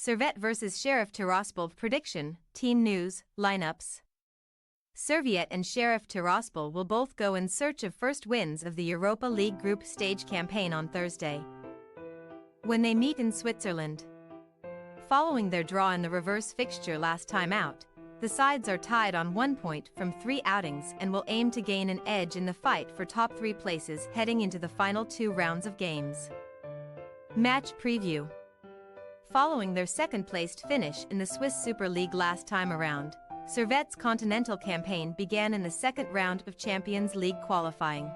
Servette vs Sheriff Tiraspol prediction, team news, lineups. Serviette and Sheriff Tiraspol will both go in search of first wins of the Europa League group stage campaign on Thursday, when they meet in Switzerland. Following their draw in the reverse fixture last time out, the sides are tied on 1 point from 3 outings and will aim to gain an edge in the fight for top 3 places heading into the final 2 rounds of games. Match preview. Following their second-placed finish in the Swiss Super League last time around, Servette's continental campaign began in the second round of Champions League qualifying.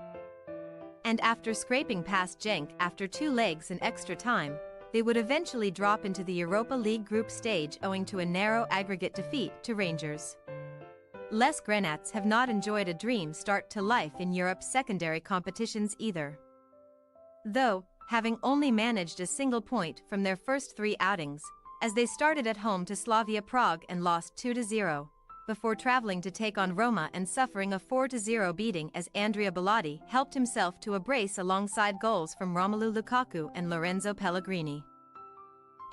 And after scraping past Genk after 2 legs in extra time, they would eventually drop into the Europa League group stage owing to a narrow aggregate defeat to Rangers. Les Grenats have not enjoyed a dream start to life in Europe's secondary competitions either, though having only managed a single point from their first 3 outings, as they started at home to Slavia Prague and lost 2-0, before traveling to take on Roma and suffering a 4-0 beating as Andrea Bellotti helped himself to a brace alongside goals from Romelu Lukaku and Lorenzo Pellegrini.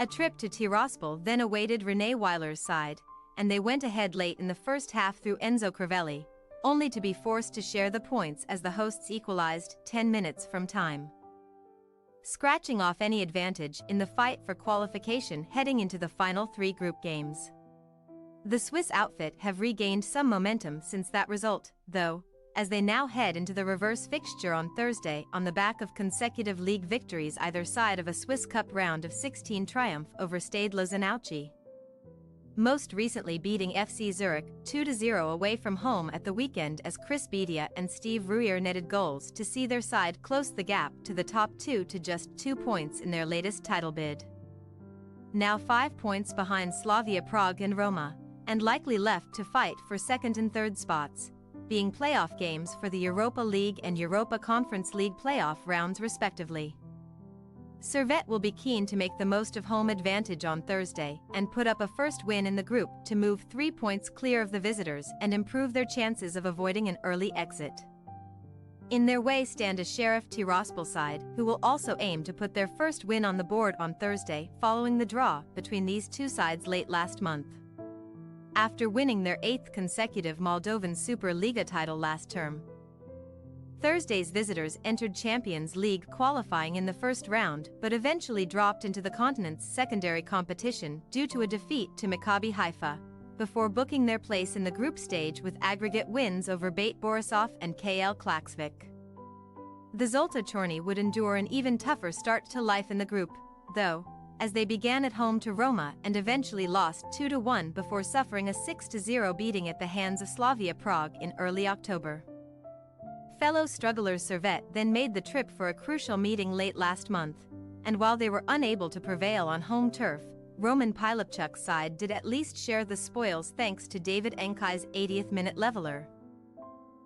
A trip to Tiraspol then awaited René Weiler's side, and they went ahead late in the first half through Enzo Crivelli, only to be forced to share the points as the hosts equalized 10 minutes from time, scratching off any advantage in the fight for qualification heading into the final 3 group games. The Swiss outfit have regained some momentum since that result, though, as they now head into the reverse fixture on Thursday on the back of consecutive league victories either side of a Swiss Cup round of 16 triumph over Stade Lausanne, most recently beating FC Zurich 2-0 away from home at the weekend as Chris Bedia and Steve Ruyer netted goals to see their side close the gap to the top 2 to just 2 points in their latest title bid. Now 5 points behind Slavia Prague and Roma, and likely left to fight for second and third spots, being playoff games for the Europa League and Europa Conference League playoff rounds respectively. Servette will be keen to make the most of home advantage on Thursday and put up a first win in the group to move 3 points clear of the visitors and improve their chances of avoiding an early exit. In their way stand a Sheriff Tiraspol side who will also aim to put their first win on the board on Thursday following the draw between these 2 sides late last month, after winning their 8th consecutive Moldovan Superliga title last term. Thursday's visitors entered Champions League qualifying in the first round but eventually dropped into the continent's secondary competition due to a defeat to Maccabi Haifa, before booking their place in the group stage with aggregate wins over Bate Borisov and KL Klaksvik. The Zolta Chorny would endure an even tougher start to life in the group, though, as they began at home to Roma and eventually lost 2-1 before suffering a 6-0 beating at the hands of Slavia Prague in early October. Fellow strugglers Servette then made the trip for a crucial meeting late last month, and while they were unable to prevail on home turf, Roman Pilipchuk's side did at least share the spoils thanks to David Enkai's 80th-minute leveler,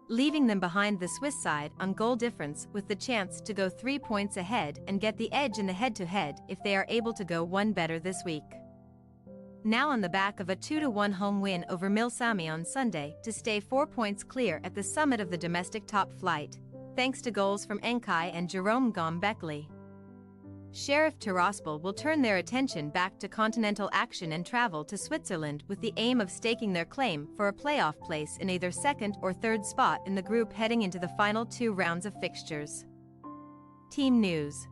leaving them behind the Swiss side on goal difference with the chance to go 3 points ahead and get the edge in the head-to-head if they are able to go one better this week. Now on the back of a 2-1 home win over Milsami on Sunday to stay 4 points clear at the summit of the domestic top flight, thanks to goals from Enkai and Jerome Gombeckli. Sheriff Tiraspol will turn their attention back to continental action and travel to Switzerland with the aim of staking their claim for a playoff place in either second or third spot in the group heading into the final 2 rounds of fixtures. Team news.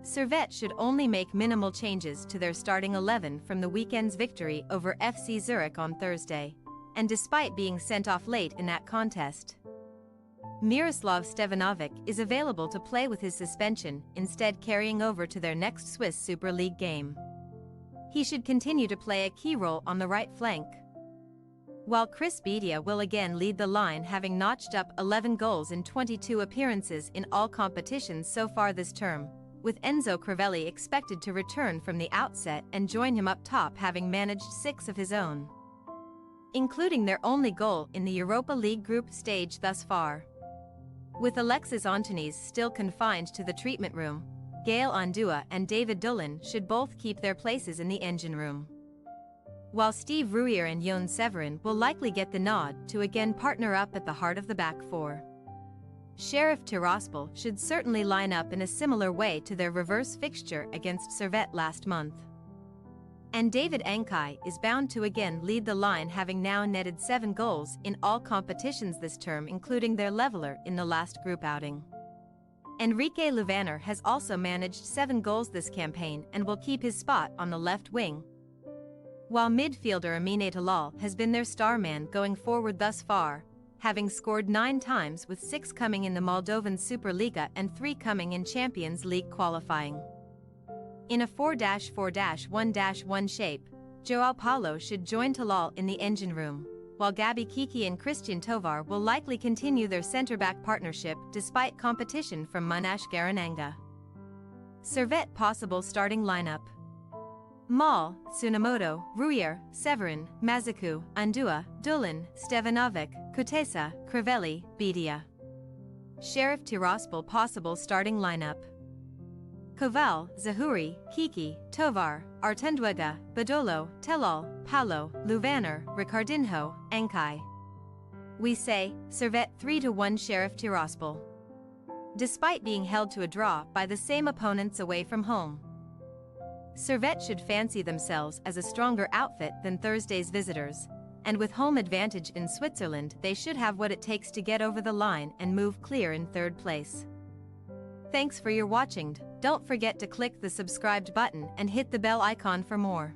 Servette should only make minimal changes to their starting 11 from the weekend's victory over FC Zurich on Thursday, and despite being sent off late in that contest, Miroslav Stevanovic is available to play with his suspension, instead carrying over to their next Swiss Super League game. He should continue to play a key role on the right flank, while Chris Bedia will again lead the line, having notched up 11 goals in 22 appearances in all competitions so far this term, with Enzo Crivelli expected to return from the outset and join him up top, having managed 6 of his own, including their only goal in the Europa League group stage thus far. With Alexis Antonis still confined to the treatment room, Gael Ondua and David Dolan should both keep their places in the engine room, while Steve Ruyer and Jon Severin will likely get the nod to again partner up at the heart of the back 4. Sheriff Tiraspol should certainly line up in a similar way to their reverse fixture against Servette last month, And David Ankai is bound to again lead the line, having now netted 7 goals in all competitions this term, including their leveler in the last group outing. Enrique Luvaner has also managed 7 goals this campaign and will keep his spot on the left wing, while midfielder Amine Talal has been their star man going forward thus far, having scored 9 times, with 6 coming in the Moldovan Superliga and 3 coming in Champions League qualifying. In a 4-4-1-1 shape, Joao Paulo should join Talal in the engine room, while Gabi Kiki and Christian Tovar will likely continue their centre-back partnership despite competition from Munash Garananga. Servette possible starting lineup: Mal, Tsunamoto, Ruyer, Severin, Mazaku, Andua, Dulin, Stevanovic, Kutesa, Crivelli, Bedia. Sheriff Tiraspol possible starting lineup: Koval, Zahuri, Kiki, Tovar, Artundwega, Badolo, Telal, Paulo, Luvaner, Ricardinho, Ankai. We say, Servette 3-1 Sheriff Tiraspol. Despite being held to a draw by the same opponents away from home, Servette should fancy themselves as a stronger outfit than Thursday's visitors, and with home advantage in Switzerland they should have what it takes to get over the line and move clear in 3rd place. Thanks for your watching. Don't forget to click the subscribed button and hit the bell icon for more.